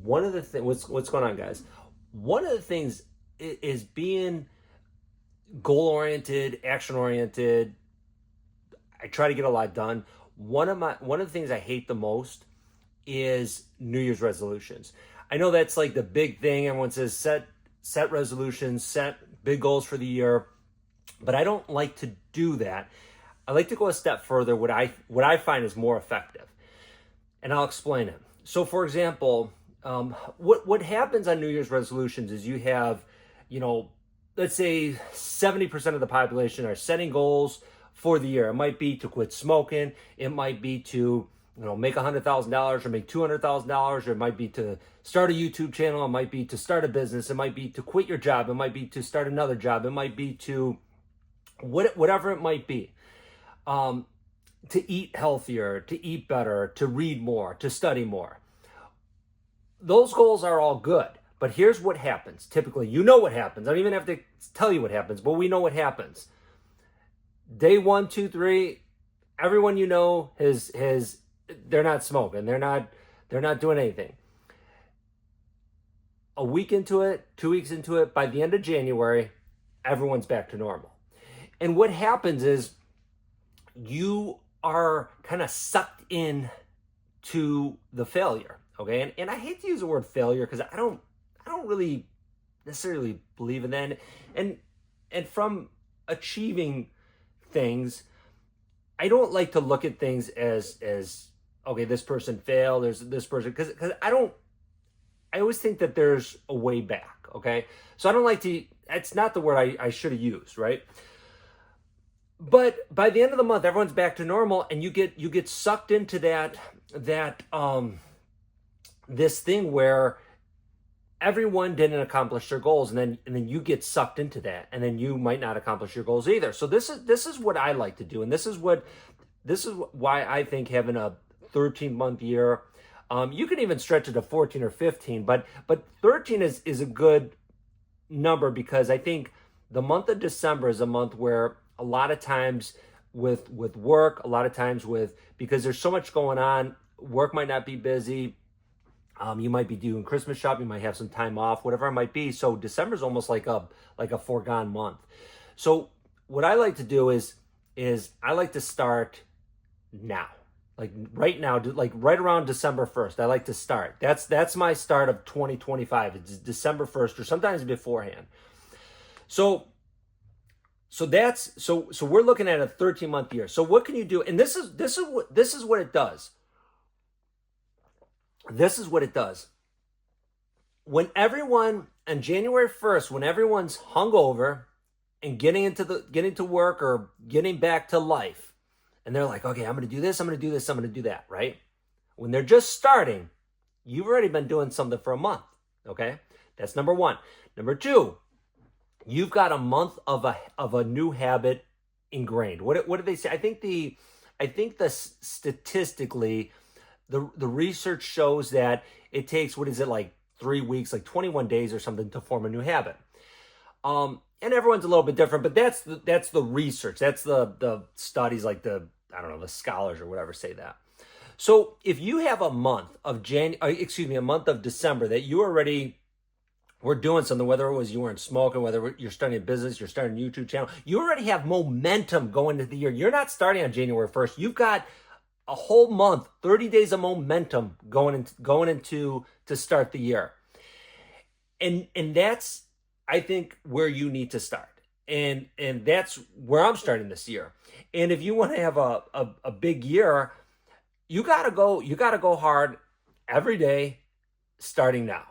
one of the things, what's going on, guys? One of the things is being goal oriented, action oriented. I try to get a lot done. One of the things I hate the most is New Year's resolutions. I know that's like the big thing. Everyone says set resolutions, set big goals for the year, but I don't like to do that. I like to go a step further. What I find is more effective, and I'll explain it. So, for example, what happens on New Year's resolutions is you have, let's say 70% of the population are setting goals for the year. It might be to quit smoking. It might be to make $100,000 or make $200,000, or it might be to start a YouTube channel. It might be to start a business. It might be to quit your job. It might be to start another job. It might be to whatever it might be. To eat healthier, to eat better, to read more, to study more. Those goals are all good, but here's what happens. Typically, what happens. I don't even have to tell you what happens, but we know what happens. Day 1, 2, 3, everyone they're not smoking. They're not doing anything. A week into it, 2 weeks into it, by the end of January, everyone's back to normal. And what happens is you are kind of sucked in to the failure, okay? And I hate to use the word failure because I don't really necessarily believe in that. And from achieving things, I don't like to look at things as okay, this person failed, there's this person, because I always think that there's a way back, okay? So I don't like to, that's not the word I should have used, right? But by the end of the month, everyone's back to normal, and you get sucked into that this thing where everyone didn't accomplish their goals, and then you get sucked into that, and then you might not accomplish your goals either. So this is what I like to do, and this is why I think having a 13-month year, you can even stretch it to 14 or 15, but 13 is a good number, because I think the month of December is a month where a lot of times with work, a lot of times because there's so much going on, work might not be busy. You might be doing Christmas shopping, you might have some time off, whatever it might be. So December is almost like a foregone month. So what I like to do is I like to start now, like right now, like right around December 1st. I like to start. That's my start of 2025. It's December 1st, or sometimes beforehand. So we're looking at a 13-month year. So what can you do? And this is what it does. This is what it does. When everyone on January 1st, when everyone's hungover and getting to work or getting back to life, and they're like, okay, I'm going to do this, I'm going to do this, I'm going to do that, right? When they're just starting, you've already been doing something for a month, okay? That's number one. Number two, you've got a month of a new habit ingrained. What do they say? I think statistically, the research shows that it takes, what is it, like 3 weeks, like 21 days or something, to form a new habit. And everyone's a little bit different, but that's the research. That's the studies, like the scholars or whatever say that. So if you have a month of a month of December that you already were doing something, whether it was you weren't smoking, whether you're starting a business, you're starting a YouTube channel, you already have momentum going into the year. You're not starting on January 1st. You've got a whole month, 30 days of momentum going into to start the year. And that's, I think, where you need to start. And that's where I'm starting this year. And if you want to have a big year, you gotta go hard every day, starting now.